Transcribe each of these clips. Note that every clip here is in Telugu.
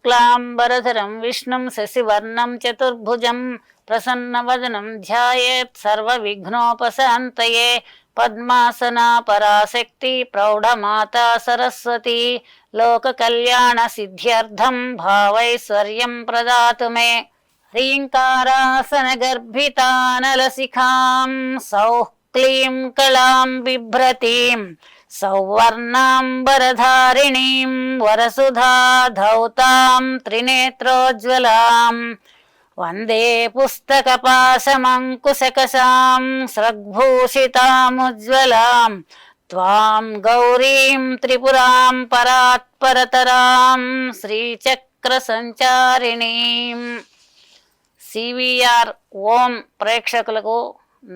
శుక్లాంబరధరం విష్ణుం శశివర్ణం చతుర్భుజం ప్రసన్నవదనం ధ్యాయేత్ సర్వవిఘ్నోపశాంతయే. పద్మాసనా పరాశక్తి ప్రౌఢమాతా సరస్వతి లోకకల్యాణ సిద్ధ్యర్థం భావైశ్వర్యం ప్రదాతు మే. హ్రీంకారాసన గర్భితానలశిఖాం సౌః క్లీం కళాం బిభ్రతీం సౌవర్ణాంబరధారిణీం వరసుధా ధౌతాం త్రినేత్రోజ్వలాం వందే పుస్తకపాశమంకుశకశాం స్రగ్భూషితాముజ్వలాం త్వాం గౌరీం త్రిపురాం పరాత్పరతరాం శ్రీచక్రసంచారిణీం. సివిఆర్ ఓం ప్రేక్షకులకు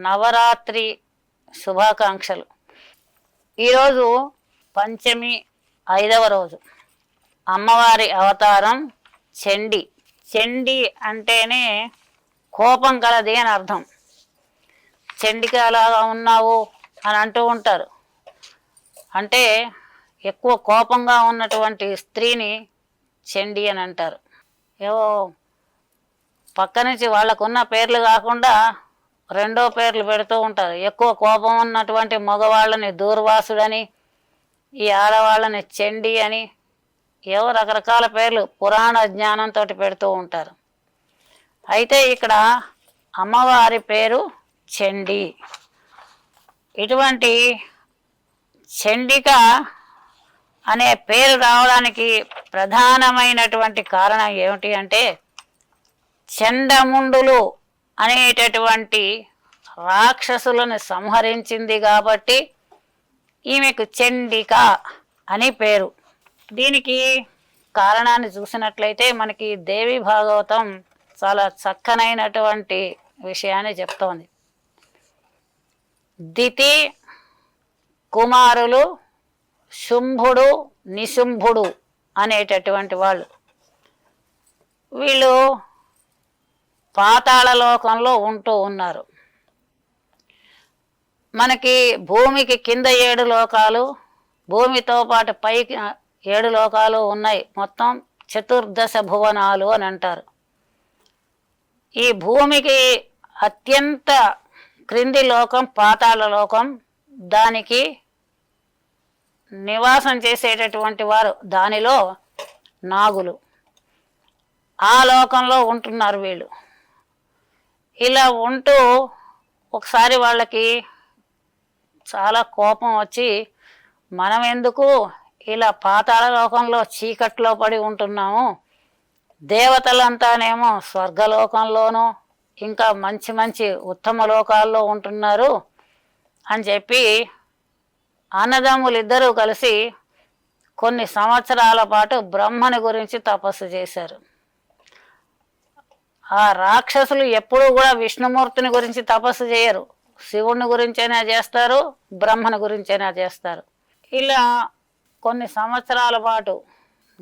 నవరాత్రి శుభాకాంక్షలు. ఈరోజు పంచమి 5వ రోజు. అమ్మవారి అవతారం చండి. చండి అంటేనే కోపం కలది అని అర్థం. చండికి అలాగా ఉన్నావు అని అంటూ ఉంటారు. అంటే ఎక్కువ కోపంగా ఉన్నటువంటి స్త్రీని చండి అని అంటారు. ఏవో పక్క నుంచి వాళ్ళకున్న పేర్లు కాకుండా రెండో పేర్లు పెడుతూ ఉంటారు. ఎక్కువ కోపం ఉన్నటువంటి మగవాళ్ళని దూర్వాసుడని, ఈ ఆడవాళ్ళని చండి అని, ఏవో రకరకాల పేర్లు పురాణ జ్ఞానంతో పెడుతూ ఉంటారు. అయితే ఇక్కడ అమ్మవారి పేరు చండి. ఇటువంటి చండిక అనే పేరు రావడానికి ప్రధానమైనటువంటి కారణం ఏమిటి అంటే, చండముండులు అనేటటువంటి రాక్షసులను సంహరించింది కాబట్టి ఈమెకు చండిక అని పేరు. దీనికి కారణాన్ని చూసినట్లయితే మనకి దేవి భాగవతం చాలా చక్కనైనటువంటి విషయాన్ని చెప్తోంది. దితి కుమారులు శుంభుడు నిశుంభుడు అనేటటువంటి వాళ్ళు. వీళ్ళు పాతాళ లోకంలో ఉంటూ ఉన్నారు. మనకి భూమికి కింద 7 లోకాలు, భూమితో పాటు పైకి 7 లోకాలు ఉన్నాయి. మొత్తం 14 భువనాలు అని అంటారు. ఈ భూమికి అత్యంత క్రింది లోకం పాతాళ లోకం. దానికి నివాసం చేసేటటువంటి వారు దానిలో నాగులు. ఆ లోకంలో ఉంటున్నారు వీళ్ళు. ఇలా ఉంటూ ఒకసారి వాళ్ళకి చాలా కోపం వచ్చి, మనం ఎందుకు ఇలా పాతాళ లోకంలో చీకట్లో పడి ఉంటున్నాము, దేవతలంతానేమో స్వర్గలోకంలోనూ ఇంకా మంచి మంచి ఉత్తమ లోకాల్లో ఉంటున్నారు అని చెప్పి అన్నదమ్ములిద్దరూ కలిసి కొన్ని సంవత్సరాల పాటు బ్రహ్మని గురించి తపస్సు చేశారు. ఆ రాక్షసులు ఎప్పుడూ కూడా విష్ణుమూర్తిని గురించి తపస్సు చేయరు. శివుని గురించైనా చేస్తారు, బ్రహ్మని గురించైనా చేస్తారు. ఇలా కొన్ని సంవత్సరాల పాటు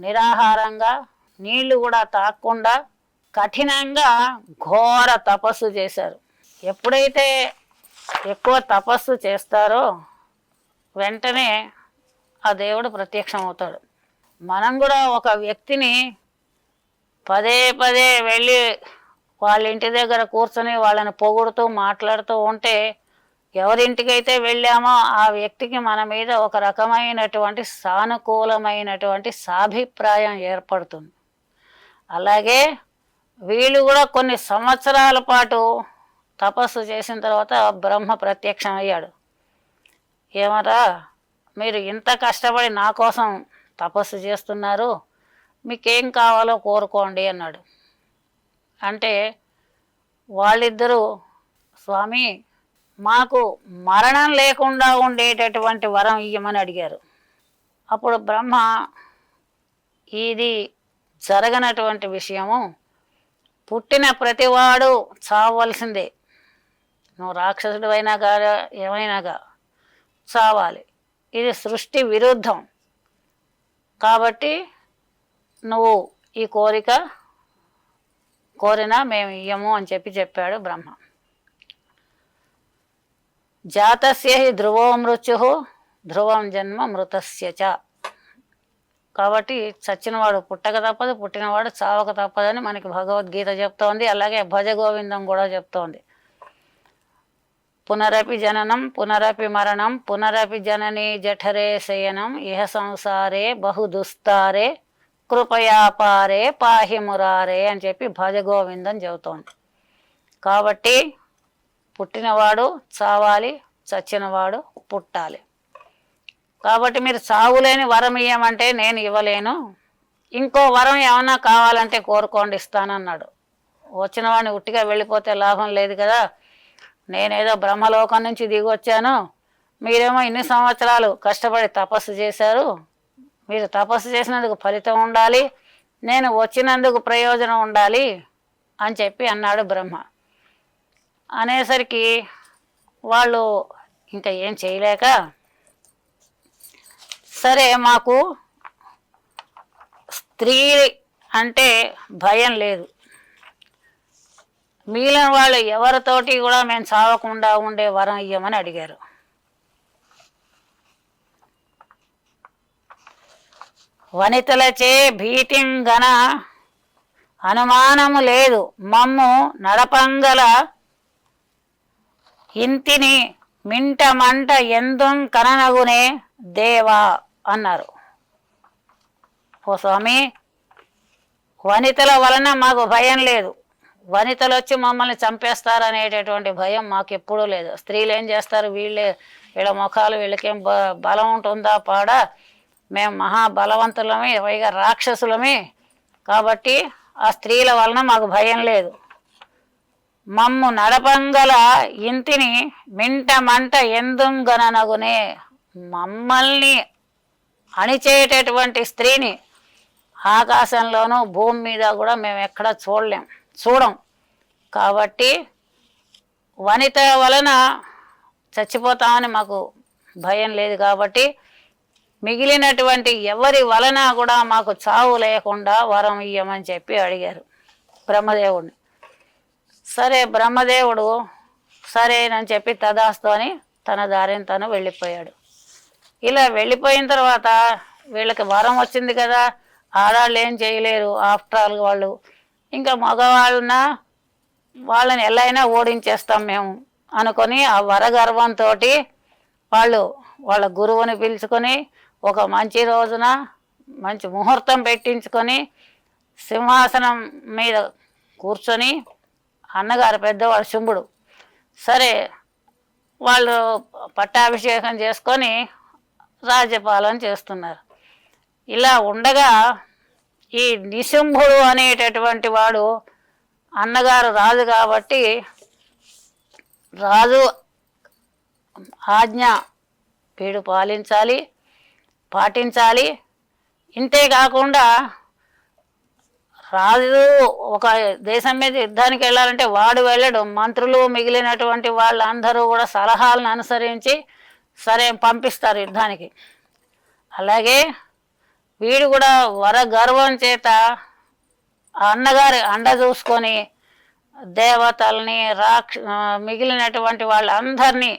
నిరాహారంగా, నీళ్లు కూడా తాగకుండా కఠినంగా ఘోర తపస్సు చేశారు. ఎప్పుడైతే ఎక్కువ తపస్సు చేస్తారో వెంటనే ఆ దేవుడు ప్రత్యక్షమవుతాడు. మనం కూడా ఒక వ్యక్తిని పదే పదే వెళ్ళి వాళ్ళ ఇంటి దగ్గర కూర్చొని వాళ్ళని పొగుడుతూ మాట్లాడుతూ ఉంటే, ఎవరింటికైతే వెళ్ళామో ఆ వ్యక్తికి మన మీద ఒక రకమైనటువంటి సానుకూలమైనటువంటి సాభిప్రాయం ఏర్పడుతుంది. అలాగే వీళ్ళు కూడా కొన్ని సంవత్సరాల పాటు తపస్సు చేసిన తర్వాత బ్రహ్మ ప్రత్యక్షం అయ్యాడు. ఏమరా, మీరు ఇంత కష్టపడి నా కోసం తపస్సు చేస్తున్నారు, మీకేం కావాలో కోరుకోండి అన్నాడు. అంటే వాళ్ళిద్దరూ, స్వామి మాకు మరణం లేకుండా ఉండేటటువంటి వరం ఇయ్యమని అడిగారు. అప్పుడు బ్రహ్మ, ఇది జరగనటువంటి విషయము, పుట్టిన ప్రతివాడు చావవలసిందే, నువ్వు రాక్షసుడు అయినాగా ఏమైనాగా చావాలి, ఇది సృష్టి విరుద్ధం, కాబట్టి నువ్వు ఈ కోరిక కోరినా మేము ఇయ్యము అని చెప్పాడు బ్రహ్మ. జాతస్య హి ధ్రువో మృత్యు ధ్రువం జన్మ మృతస్య చ. కాబట్టి చచ్చినవాడు పుట్టక తప్పదు, పుట్టినవాడు చావక తప్పదని మనకి భగవద్గీత చెప్తోంది. అలాగే భజ గోవిందం కూడా చెప్తోంది. పునరపి జననం పునరపి మరణం పునరపి జననీ జఠరే శయనం ఇహ సంసారే బహుదుస్తారే కృపయాపారే పాహి మురారే అని చెప్పి భజ గోవిందం చెబుతోంది. కాబట్టి పుట్టినవాడు చావాలి, చచ్చినవాడు పుట్టాలి. కాబట్టి మీరు చావులేని వరం ఇవ్వమంటే నేను ఇవ్వలేను, ఇంకో వరం ఏమన్నా కావాలంటే కోరుకోండి ఇస్తానన్నాడు. వచ్చిన వాడిని ఉట్టిగా వెళ్ళిపోతే లాభం లేదు కదా. నేనేదో బ్రహ్మలోకం నుంచి దిగి వచ్చాను, మీరేమో ఇన్ని సంవత్సరాలు కష్టపడి తపస్సు చేశారు, మీరు తపస్సు చేసినందుకు ఫలితం ఉండాలి, నేను వచ్చినందుకు ప్రయోజనం ఉండాలి అని చెప్పి అన్నాడు బ్రహ్మ. అనేసరికి వాళ్ళు ఇంకా ఏం చేయలేక, సరే మాకు స్త్రీ అంటే భయం లేదు, మిగిలిన వాళ్ళు ఎవరితోటి కూడా మేము చావకుండా ఉండే వరం ఇయ్యమని అడిగారు. వనితలచే భీతింగన అనుమానము లేదు, మమ్ము నడపంగల ఇంటిని మింట మంట ఎందుం కననగునే దేవా అన్నారు. ఓ స్వామి, వనితల వలన మాకు భయం లేదు, వనితలు వచ్చి మమ్మల్ని చంపేస్తారనేటటువంటి భయం మాకు ఎప్పుడూ లేదు. స్త్రీలు ఏం చేస్తారు, వీళ్ళ ముఖాలు వీళ్ళకేం బలం ఉంటుందా పాడా, మేము మహాబలవంతులమే, పైగా రాక్షసులమే, కాబట్టి ఆ స్త్రీల వలన మాకు భయం లేదు. మమ్ము నడపంగల ఇంటిని మింట మంట ఎందుంగననగునే, మమ్మల్ని అణిచేటటువంటి స్త్రీని ఆకాశంలోనూ భూమి మీద కూడా మేము ఎక్కడ చూడం. కాబట్టి వనిత వలన చచ్చిపోతామని మాకు భయం లేదు, కాబట్టి మిగిలినటువంటి ఎవరి వలన కూడా మాకు చావు లేకుండా వరం ఇయ్యమని చెప్పి అడిగారు బ్రహ్మదేవుడిని. సరే బ్రహ్మదేవుడు సరేనని చెప్పి తదాస్తు అని తన దారిని తను వెళ్ళిపోయాడు. ఇలా వెళ్ళిపోయిన తర్వాత వీళ్ళకి వరం వచ్చింది కదా, ఆడాళ్ళు ఏం చేయలేరు, ఆఫ్టర్ ఆల్ వాళ్ళు ఇంకా మగవాళ్ళన వాళ్ళని ఎలా అయినా ఓడించేస్తాం మేము అనుకొని ఆ వరగర్వంతో వాళ్ళు వాళ్ళ గురువుని పిలుచుకొని ఒక మంచి రోజున మంచి ముహూర్తం పెట్టించుకొని సింహాసనం మీద కూర్చొని, అన్నగారు పెద్దవాడు శుంభుడు, సరే వాళ్ళు పట్టాభిషేకం చేసుకొని రాజ్యపాలన చేస్తున్నారు. ఇలా ఉండగా ఈ నిశుంభుడు అనేటటువంటి వాడు అన్నగారు రాజు కాబట్టి రాజు ఆజ్ఞ వీడు పాటించాలి. ఇంతేకాకుండా రాజు ఒక దేశం మీద యుద్ధానికి వెళ్ళాలంటే వాడు వెళ్ళడం, మంత్రులు మిగిలినటువంటి వాళ్ళందరూ కూడా సలహాలను అనుసరించి సరే పంపిస్తారు యుద్ధానికి. అలాగే వీడు కూడా వరగర్వం చేత అన్నగారి అండ చూసుకొని దేవతల్ని మిగిలినటువంటి వాళ్ళందరినీ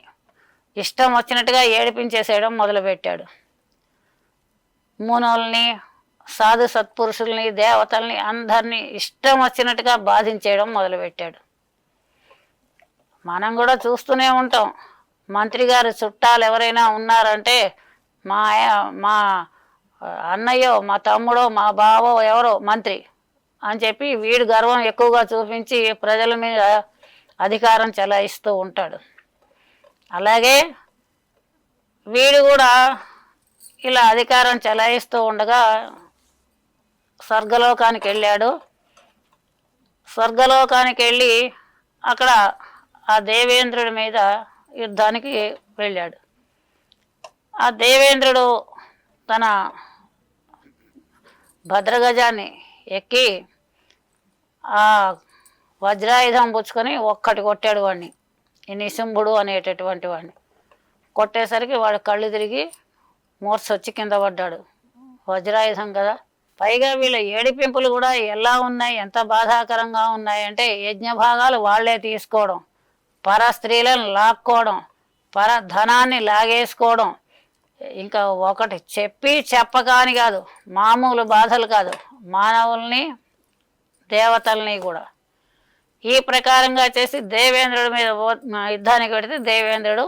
ఇష్టం వచ్చినట్టుగా ఏడిపించేసేయడం మొదలుపెట్టాడు. మునుల్ని, సాధు సత్పురుషుల్ని, దేవతల్ని అందరినీ ఇష్టం వచ్చినట్టుగా బాధించేయడం మొదలుపెట్టాడు. మనం కూడా చూస్తూనే ఉంటాం, మంత్రి గారి చుట్టాలు ఎవరైనా ఉన్నారంటే మా అన్నయ్యో, మా తమ్ముడో, మా బావో ఎవరో మంత్రి అని చెప్పి వీడు గర్వం ఎక్కువగా చూపించి ప్రజల మీద అధికారం చెలాయిస్తూ ఉంటాడు. అలాగే వీడు కూడా ఇలా అధికారం చెలాయిస్తూ ఉండగా స్వర్గలోకానికి వెళ్ళాడు. స్వర్గలోకానికి వెళ్ళి అక్కడ ఆ దేవేంద్రుడి మీద యుద్ధానికి వెళ్ళాడు. ఆ దేవేంద్రుడు తన భద్రగజాన్ని ఎక్కి ఆ వజ్రాయుధం పుచ్చుకొని ఒక్కటి కొట్టాడు వాడిని, ఈ నిశుంభుడు అనేటటువంటి వాడిని. కొట్టేసరికి వాడు కళ్ళు తిరిగి మూర్చొచ్చి కింద పడ్డాడు. వజ్రాయుధం కదా. పైగా వీళ్ళ ఏడిపింపులు కూడా ఎలా ఉన్నాయి, ఎంత బాధాకరంగా ఉన్నాయంటే, యజ్ఞ భాగాలు వాళ్లే తీసుకోవడం, పర స్త్రీలను లాక్కోవడం, పర ధనాన్ని లాగేసుకోవడం, ఇంకా ఒకటి చెప్పి చెప్పగాని కాదు, మామూలు బాధలు కాదు, మానవుల్ని దేవతల్ని కూడా ఈ ప్రకారంగా చేసి దేవేంద్రుడి మీద యుద్ధానికి పెడితే దేవేంద్రుడు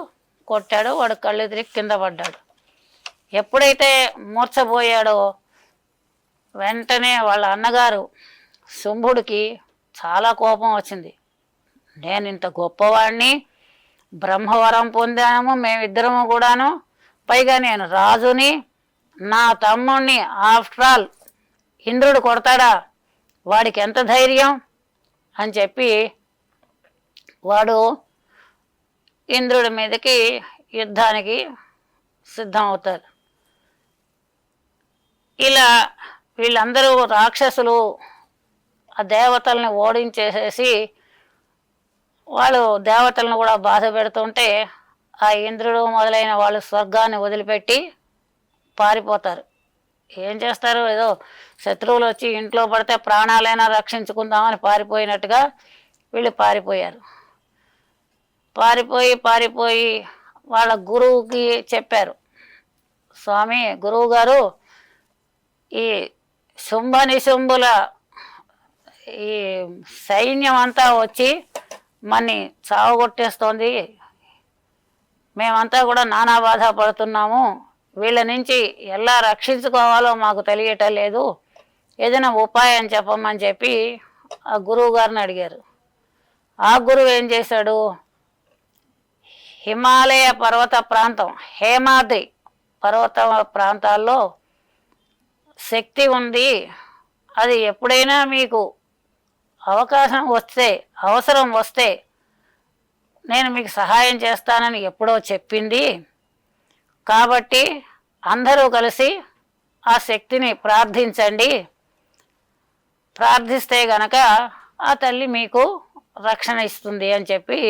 కొట్టాడు. వాడు కళ్ళు తిరిగి కింద పడ్డాడు. ఎప్పుడైతే మూర్చబోయాడో వెంటనే వాళ్ళ అన్నగారు శుంభుడికి చాలా కోపం వచ్చింది. నేను ఇంత గొప్పవాడిని, బ్రహ్మవరం పొందాము మేమిద్దరము కూడాను, పైగా నేను రాజుని, నా తమ్ముణ్ణి ఆఫ్టర్ ఆల్ ఇంద్రుడు కొడతాడా, వాడికి ఎంత ధైర్యం అని చెప్పి వాడు ఇంద్రుడి మీదకి యుద్ధానికి సిద్ధం అవుతారు. ఇలా వీళ్ళందరూ రాక్షసులు ఆ దేవతల్ని ఓడించేసేసి వాళ్ళు దేవతలను కూడా బాధ పెడుతుంటే ఆ ఇంద్రుడు మొదలైన వాళ్ళు స్వర్గాన్ని వదిలిపెట్టి పారిపోతారు. ఏం చేస్తారు, ఏదో శత్రువులు వచ్చి ఇంట్లో పడితే ప్రాణాలైనా రక్షించుకుందామని పారిపోయినట్టుగా వీళ్ళు పారిపోయారు. పారిపోయి వాళ్ళ గురువుకి చెప్పారు, స్వామి గురువు గారు ఈ శుంభ నిశుంభుల ఈ సైన్యం అంతా వచ్చి మన్ని చావగొట్టేస్తోంది, మేమంతా కూడా నానా బాధ పడుతున్నాము, వీళ్ళ నుంచి ఎలా రక్షించుకోవాలో మాకు తెలియటం లేదు, ఏదైనా ఉపాయం చెప్పమని చెప్పి ఆ గురువు గారిని అడిగారు. ఆ గురువు ఏం చేశాడు, హిమాలయ పర్వత ప్రాంతం, హేమాద్రి పర్వత ప్రాంతాల్లో శక్తి ఉంది, అది ఎప్పుడైనా మీకు అవకాశం వస్తే, అవసరం వస్తే నేను మీకు సహాయం చేస్తానని ఎప్పుడో చెప్పింది, కాబట్టి అందరూ కలిసి ఆ శక్తిని ప్రార్థించండి, ప్రార్థిస్తే గనక ఆ తల్లి మీకు రక్షణ ఇస్తుంది అని చెప్పి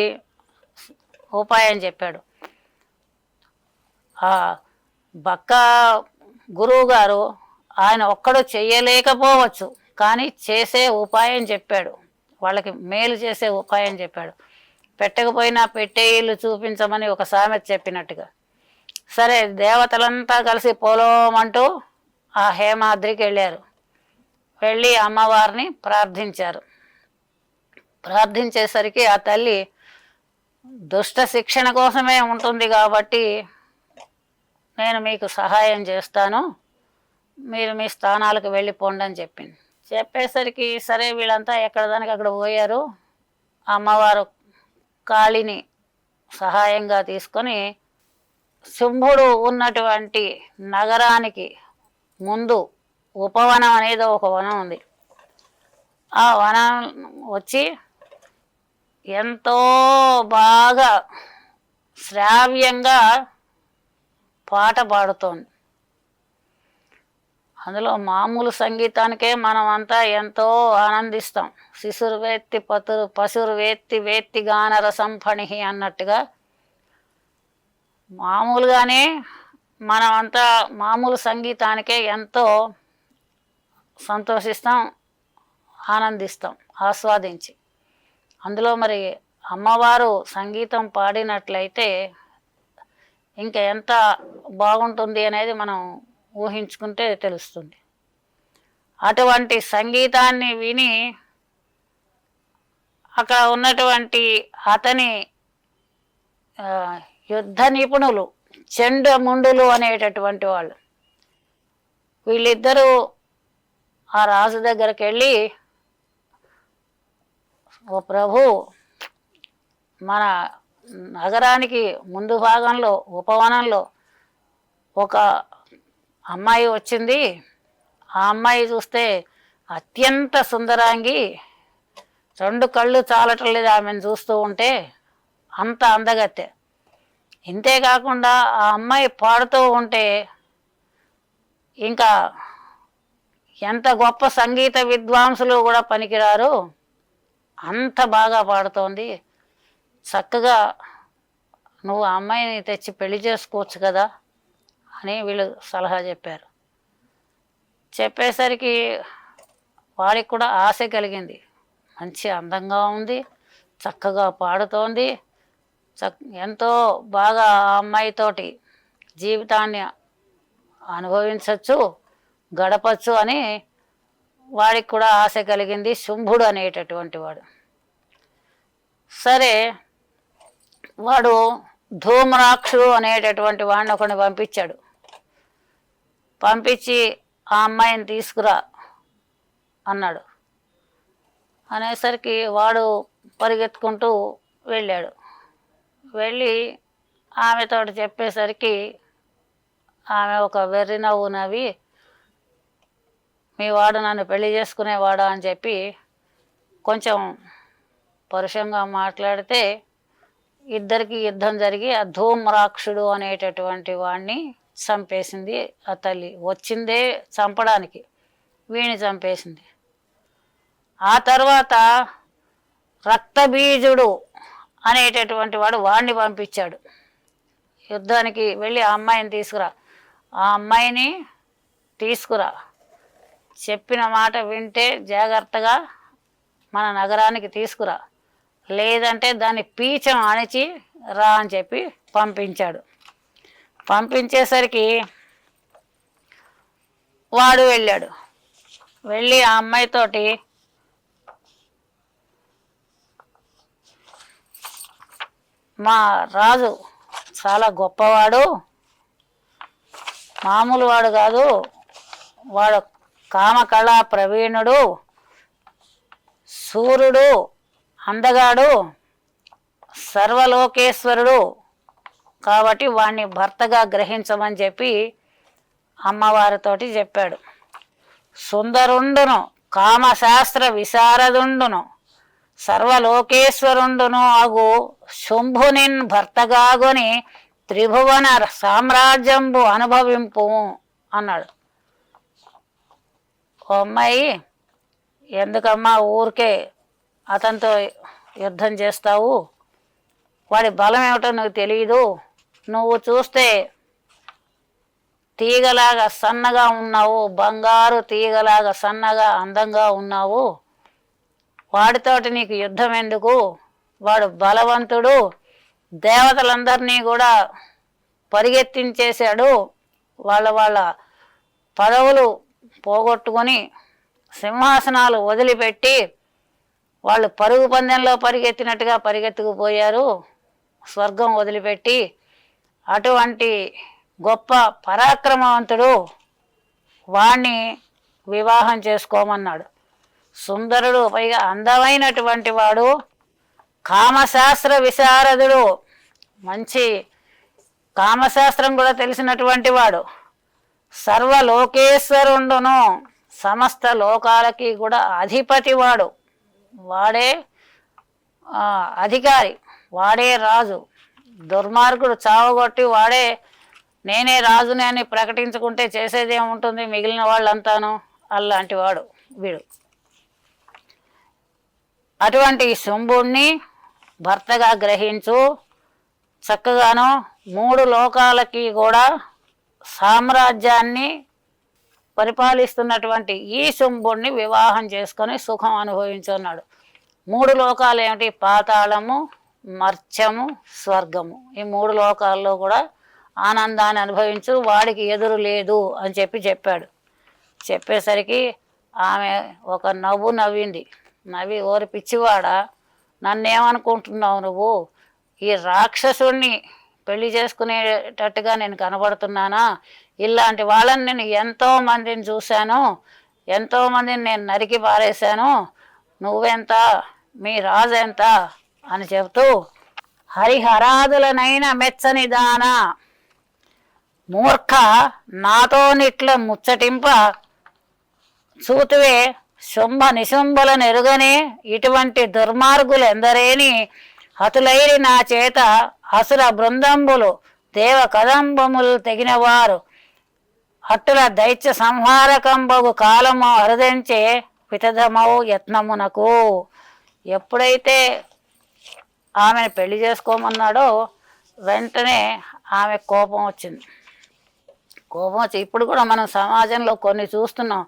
ఉపాయం చెప్పాడు. ఆ బక్క గురువు గారు ఆయన ఒక్కడు చెయ్యలేకపోవచ్చు, కానీ చేసే ఉపాయం చెప్పాడు, వాళ్ళకి మేలు చేసే ఉపాయం చెప్పాడు. పెట్టకపోయినా పెట్టే ఇల్లు చూపించమని ఒక సామెత చెప్పినట్టుగా. సరే దేవతలంతా కలిసి పోలోమంటూ ఆ హేమాద్రికి వెళ్ళారు. వెళ్ళి అమ్మవారిని ప్రార్థించారు. ప్రార్థించేసరికి ఆ తల్లి దుష్ట శిక్షణ కోసమే ఉంటుంది కాబట్టి నేను మీకు సహాయం చేస్తాను, మీరు మీ స్థానాలకు వెళ్ళిపోండి అని చెప్పింది. చెప్పేసరికి సరే వీళ్ళంతా ఎక్కడ దానికి అక్కడ పోయారు. అమ్మవారు కాళిని సహాయంగా తీసుకొని శుంభుడు ఉన్నటువంటి నగరానికి ముందు ఉపవనం అనేది ఒక వనం ఉంది. ఆ వనం వచ్చి ఎంతో బాగా శ్రావ్యంగా పాట పాడుతోంది. అందులో మామూలు సంగీతానికే మనం అంతా ఎంతో ఆనందిస్తాం. శిశురు వేత్తి పశురు వేత్తి గానరసం ఫణిహి అన్నట్టుగా మామూలుగానే మనమంతా మామూలు సంగీతానికే ఎంతో సంతోషిస్తాం, ఆనందిస్తాం, ఆస్వాదించి. అందులో మరి అమ్మవారు సంగీతం పాడినట్లయితే ఇంకా ఎంత బాగుంటుంది అనేది మనం ఊహించుకుంటే తెలుస్తుంది. అటువంటి సంగీతాన్ని విని అక్కడ ఉన్నటువంటి అతని యుద్ధ నిపుణులు చెండముండులు అనేటటువంటి వాళ్ళు, వీళ్ళిద్దరూ ఆ రాజు దగ్గరికి వెళ్ళి, ఓ ప్రభు, మన నగరానికి ముందు భాగంలో ఉపవనంలో ఒక అమ్మాయి వచ్చింది, ఆ అమ్మాయి చూస్తే అత్యంత సుందరాంగి, రెండు కళ్ళు చాలటం లేదు ఆమెను చూస్తూ ఉంటే, అంత అందగత్తె. ఇంతేకాకుండా ఆ అమ్మాయి పాడుతూ ఉంటే ఇంకా ఎంత గొప్ప సంగీత విద్వాంసులు కూడా పనికిరారు, అంత బాగా పాడుతోంది, చక్కగా నువ్వు ఆ అమ్మాయిని తెచ్చి పెళ్లి చేసుకోవచ్చు కదా అని వీళ్ళు సలహా చెప్పారు. చెప్పేసరికి వాడికి కూడా ఆశ కలిగింది. మంచి అందంగా ఉంది, చక్కగా పాడుతోంది, ఎంతో బాగా ఆ అమ్మాయితోటి జీవితాన్ని అనుభవించవచ్చు, గడపచ్చు అని వాడికి కూడా ఆశ కలిగింది, శుంభుడు అనేటటువంటి వాడు. సరే, వాడు ధూమ్రాక్షుడు అనేటటువంటి వాడిని ఒకడిని పంపించాడు. పంపించి ఆ అమ్మాయిని తీసుకురా అన్నాడు. అనేసరికి వాడు పరిగెత్తుకుంటూ వెళ్ళాడు. వెళ్ళి ఆమెతో చెప్పేసరికి ఆమె ఒక వెర్రి నవ్వు నవ్వి, మీ వాడు నన్ను పెళ్లి చేసుకునేవాడా అని చెప్పి కొంచెం పరుషంగా మాట్లాడితే ఇద్దరికి యుద్ధం జరిగి ఆ ధూమ్రాక్షుడు అనేటటువంటి వాడిని చంపేసింది. ఆ తల్లి వచ్చిందే చంపడానికి, వీణి చంపేసింది. ఆ తర్వాత రక్తబీజుడు అనేటటువంటి వాడిని పంపించాడు. యుద్ధానికి వెళ్ళి ఆ అమ్మాయిని తీసుకురా, ఆ అమ్మాయిని తీసుకురా, చెప్పిన మాట వింటే జాగ్రత్తగా మన నగరానికి తీసుకురా, లేదంటే దాన్ని పీచం అణిచి రా అని చెప్పి పంపించాడు. పంపించేసరికి వాడు వెళ్ళాడు. వెళ్ళి ఆ అమ్మాయితోటి మా రాజు చాలా గొప్పవాడు, మామూలు వాడు కాదు, వాడు కామకళా ప్రవీణుడు, సూర్యుడు, అందగాడు, సర్వలోకేశ్వరుడు, కాబట్టి వాణ్ణి భర్తగా గ్రహించమని చెప్పి అమ్మవారితోటి చెప్పాడు. సుందరుండును, కామశాస్త్ర విశారదుండును, సర్వలోకేశ్వరుండును అగు శంభునిన్ భర్తగాగొని త్రిభువన సామ్రాజ్యంబు అనుభవింపు అన్నాడు. ఓ అమ్మాయి, ఎందుకమ్మా ఊరికే అతనితో యుద్ధం చేస్తావు? వాడి బలం ఏమిటో నువ్వు తెలియదు. నువ్వు చూస్తే తీగలాగా సన్నగా ఉన్నావు, బంగారు తీగలాగా సన్నగా అందంగా ఉన్నావు. వాడితోటి నీకు యుద్ధం ఎందుకు? వాడు బలవంతుడు, దేవతలందరినీ కూడా పరిగెత్తించేశాడు. వాళ్ళ పదవులు పోగొట్టుకొని సింహాసనాలు వదిలిపెట్టి వాళ్ళు పరుగు పందెంలో పరిగెత్తినట్టుగా పరిగెత్తుకుపోయారు, స్వర్గం వదిలిపెట్టి. అటువంటి గొప్ప పరాక్రమవంతుడు, వాణ్ణి వివాహం చేసుకోమన్నాడు. సుందరుడు, పైగా అందమైనటువంటి వాడు, కామశాస్త్ర విశారదుడు, మంచి కామశాస్త్రం కూడా తెలిసినటువంటి వాడు, సర్వలోకేశ్వరుండును, సమస్త లోకాలకి కూడా అధిపతి వాడు, వాడే అధికారి, వాడే రాజు. దుర్మార్గుడు చావగొట్టి వాడే నేనే రాజుని అని ప్రకటించుకుంటే చేసేదేముంటుంది మిగిలిన వాళ్ళంతాను? అలాంటి వాడు వీడు. అటువంటి శంభుణ్ణి భర్తగా గ్రహించు, చక్కగాను 3 లోకాలకి కూడా సామ్రాజ్యాన్ని పరిపాలిస్తున్నటువంటి ఈ శంభుణ్ణి వివాహం చేసుకొని సుఖం అనుభవించున్నాడు. 3 లోకాలు ఏమిటి? పాతాళము, మర్త్యము, స్వర్గము. ఈ 3 లోకాల్లో కూడా ఆనందాన్ని అనుభవించు, వాడికి ఎదురు లేదు అని చెప్పాడు. చెప్పేసరికి ఆమె ఒక నవ్వు నవ్వింది. నవ్వి, ఓరి పిచ్చివాడా, నన్నేమనుకుంటున్నావు నువ్వు? ఈ రాక్షసుణ్ణి పెళ్లి చేసుకునేటట్టుగా నేను కనబడుతున్నానా? ఇలాంటి వాళ్ళని నేను ఎంతోమందిని చూశాను, ఎంతోమందిని నేను నరికి పారేశాను, నువ్వెంత, మీ రాజు ఎంత అని చెబుతూ, హరిహరాదులనైన మెచ్చని దాన మూర్ఖ నాతోనిట్ల ముచ్చటింప చూతువే శుంభ నిశుంభులను ఎరుగని ఇటువంటి దుర్మార్గులు ఎందరేని హతులైరి నా చేత అసుర బృందంబులు దేవ కదంబములు తెగినవారు హట్టుల దైత్య సంహారకంబగు కాలము అరుదించే వితధమౌ యత్నమునకు. ఎప్పుడైతే ఆమెను పెళ్లి చేసుకోమన్నాడో వెంటనే ఆమె కోపం వచ్చింది. కోపం వచ్చి, ఇప్పుడు కూడా మనం సమాజంలో కొన్ని చూస్తున్నాం,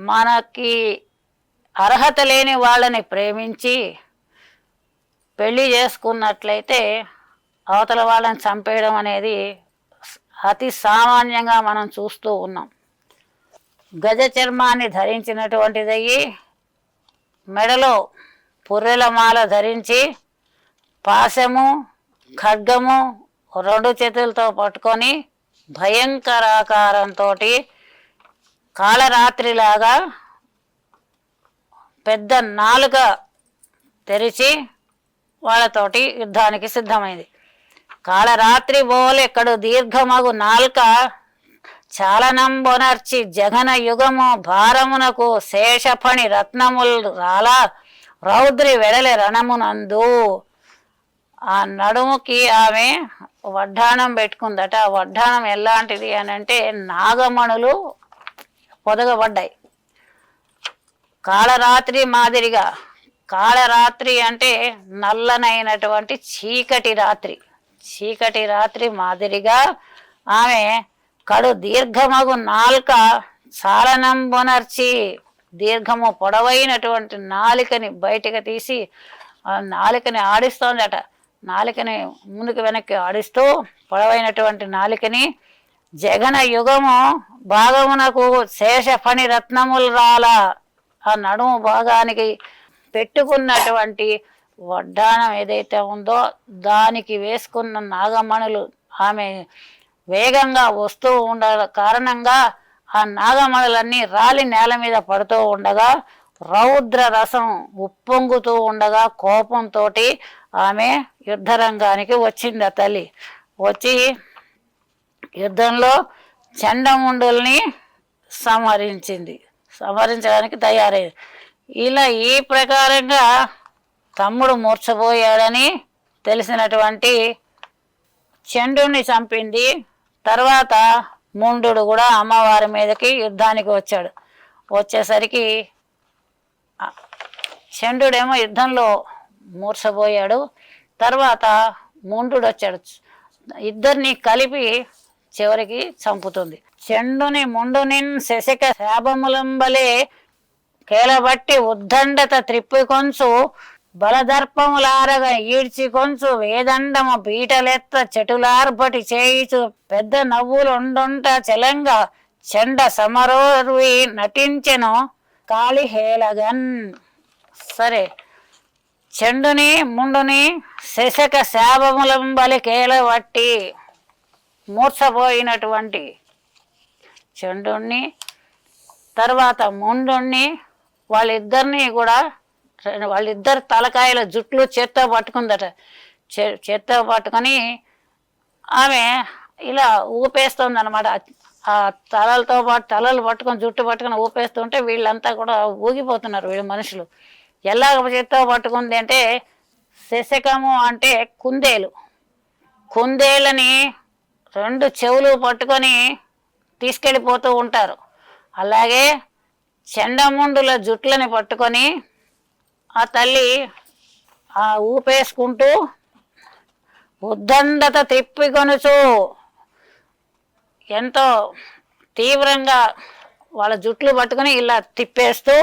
మనకి అర్హత లేని వాళ్ళని ప్రేమించి పెళ్లి చేసుకున్నట్లయితే అవతల వాళ్ళని చంపేయడం అనేది అతి సామాన్యంగా మనం చూస్తూ ఉన్నాం. గజ చర్మాన్ని ధరించినటువంటిదయ్యి మెడలో పుర్రెల మాల ధరించి పాశము ఖడ్గము 2 చేతులతో పట్టుకొని భయంకరాకారంతో కాళరాత్రిలాగా పెద్ద నాలుక తెరిచి వాళ్ళతోటి యుద్ధానికి సిద్ధమైంది. కాళరాత్రి బోలెక్కడు దీర్ఘమగు నాల్క చాలనంబొనర్చి జగన యుగము భారమునకు శేషఫణి రత్నముల్ రాలా రౌద్రి వెడలె రణమునందు. ఆ నడుముకి ఆమె వడ్డాణం పెట్టుకుందట. ఆ వడ్డాణం ఎలాంటిది అని అంటే నాగమణులు పొదగబడ్డాయి. కాళరాత్రి మాదిరిగా, కాళరాత్రి అంటే నల్లనైనటువంటి చీకటి రాత్రి, చీకటి రాత్రి మాదిరిగా ఆమె కడు దీర్ఘమగు నాల్క చాలనంబునర్చి దీర్ఘము పొడవైనటువంటి నాలికని బయటకు తీసి ఆ నాలికని ఆడిస్తోందట. నాలికని ముందుకు వెనక్కి ఆడిస్తూ పొడవైనటువంటి నాలికని జగన యుగము భాగమునకు శేషఫణి రత్నములు రాల, ఆ నడుము భాగానికి పెట్టుకున్నటువంటి వడ్డాణం ఏదైతే ఉందో దానికి వేసుకున్న నాగమణులు ఆమె వేగంగా వస్తూ ఉండ కారణంగా ఆ నాగమణులన్నీ రాలి నేల మీద పడుతూ ఉండగా రౌద్ర రసం ఉప్పొంగుతూ ఉండగా కోపంతో ఆమె యుద్ధరంగానికి వచ్చింది. ఆ తల్లి వచ్చి యుద్ధంలో చండముండుల్ని సంహరించడానికి తయారైంది. ఇలా ఈ ప్రకారంగా తమ్ముడు మూర్ఛపోయాడని తెలిసినటువంటి చండుని చంపింది. తర్వాత ముండు కూడా అమ్మవారి మీదకి యుద్ధానికి వచ్చాడు. వచ్చేసరికి చండుడేమో యుద్ధంలో మూర్ఛపోయాడు. తర్వాత ముండు వచ్చాడు. ఇద్దరిని కలిపి చివరికి చంపుతుంది. చెండుని ముండునిన్ శశిక శాపములంబలే కేలబట్టి ఉద్దండత త్రిప్పి కొంచు బలదర్పములారగా ఈడ్చి కొంచు వేదండము బీటలెత్త చెటులార్బటి చేయిచు పెద్ద నవ్వులుండుంట చెలంగా చెండ సమరోర్వి నటించెను కాళిహేళగన్. సరే, చెండుని ముండుని శశక శాపములంబలి కేలబట్టి మూర్ఛపోయినటువంటి చండుణ్ణి తర్వాత ముండుణ్ణి వాళ్ళిద్దరు తలకాయల జుట్లు చేత్తో పట్టుకుందట. చేత్తో పట్టుకొని ఆమె ఇలా ఊపేస్తుంది అనమాట. ఆ తలలతో పాటు తలలు పట్టుకొని జుట్టు పట్టుకొని ఊపేస్తుంటే వీళ్ళంతా కూడా ఊగిపోతున్నారు. వీళ్ళ మనుషులు ఎలాగ చేత్తో పట్టుకుంది అంటే శశకము అంటే కుందేలు, కుందేళ్ళని 2 చెవులు పట్టుకొని తీసుకెళ్ళిపోతూ ఉంటారు. అలాగే చెండముండుల జుట్లని పట్టుకొని ఆ తల్లి ఆ ఊపేసుకుంటూ ఉద్దండత తిప్పికొనుచు ఎంతో తీవ్రంగా వాళ్ళ జుట్లు పట్టుకొని ఇలా తిప్పేస్తూ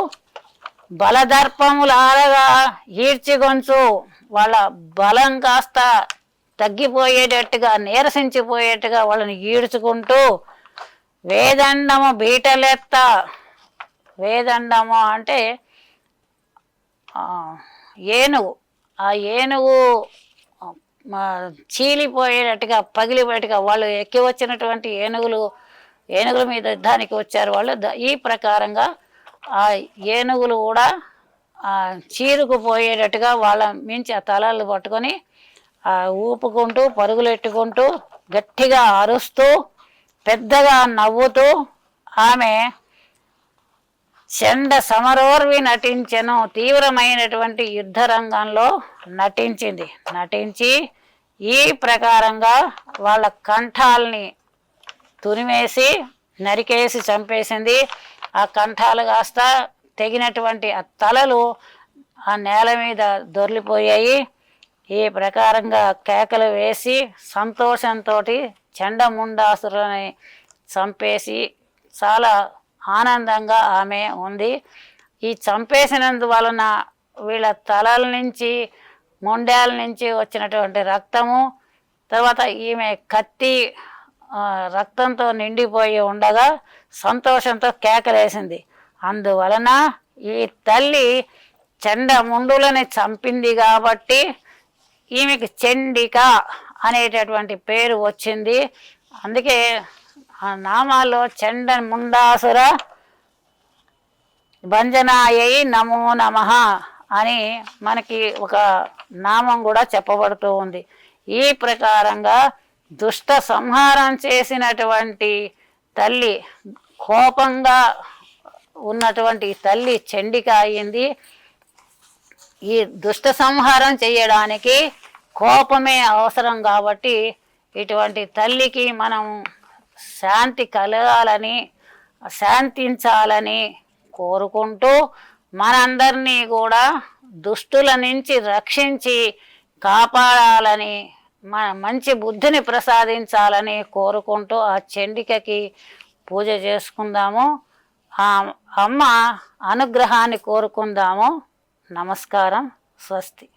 బలదర్పములారగా ఈడ్చికొంచు వాళ్ళ బలం కాస్త తగ్గిపోయేటట్టుగా నీరసించిపోయేట్టుగా వాళ్ళని ఈడ్చుకుంటూ వేదండము బీటలెత్త, వేదండము అంటే ఏనుగు, ఆ ఏనుగు చీలిపోయేటట్టుగా పగిలిపోయేట్టుగా వాళ్ళు ఎక్కి వచ్చినటువంటి ఏనుగుల మీద యుద్ధానికి వచ్చారు వాళ్ళు. ఈ ప్రకారంగా ఆ ఏనుగులు కూడా చీరుకుపోయేటట్టుగా వాళ్ళ మించి ఆ తలలు పట్టుకొని ఊపుకుంటూ పరుగులెట్టుకుంటూ గట్టిగా అరుస్తూ పెద్దగా నవ్వుతూ ఆమె చండ సమరోర్వి నటించెను. తీవ్రమైనటువంటి యుద్ధ రంగంలో నటించి ఈ ప్రకారంగా వాళ్ళ కంఠాలని తురిమేసి నరికేసి చంపేసింది. ఆ కంఠాలు కాస్త తెగినటువంటి ఆ తలలు ఆ నేల మీద దొర్లిపోయాయి. ఈ ప్రకారంగా కేకలు వేసి సంతోషంతో చండముండాసురుని చంపేసి చాలా ఆనందంగా ఆమె ఉంది. ఈ చంపేసినందువలన వీళ్ళ తలల నుంచి మొండాల నుంచి వచ్చినటువంటి రక్తము, తర్వాత ఈమె కత్తి రక్తంతో నిండిపోయి ఉండగా సంతోషంతో కేకలేసింది. అందువలన ఈ తల్లి చండముండులని చంపింది కాబట్టి ఈమెకి చండిక అనేటటువంటి పేరు వచ్చింది. అందుకే ఆ నామాల్లో చండముండాసుర భంజనాయై నమో నమః అని మనకి ఒక నామం కూడా చెప్పబడుతూ ఉంది. ఈ ప్రకారంగా దుష్ట సంహారం చేసినటువంటి తల్లి, కోపంగా ఉన్నటువంటి తల్లి చండిక అయింది. ఈ దుష్ట సంహారం చేయడానికి కోపమే అవసరం కాబట్టి ఇటువంటి తల్లికి మనం శాంతి కలగాలని, శాంతించాలని కోరుకుంటూ మనందరినీ కూడా దుష్టుల నుంచి రక్షించి కాపాడాలని, మన మంచి బుద్ధిని ప్రసాదించాలని కోరుకుంటూ ఆ చండికకి పూజ చేసుకుందాము. ఆ అమ్మ అనుగ్రహాన్ని కోరుకుందాము. నమస్కారం. స్వస్తి.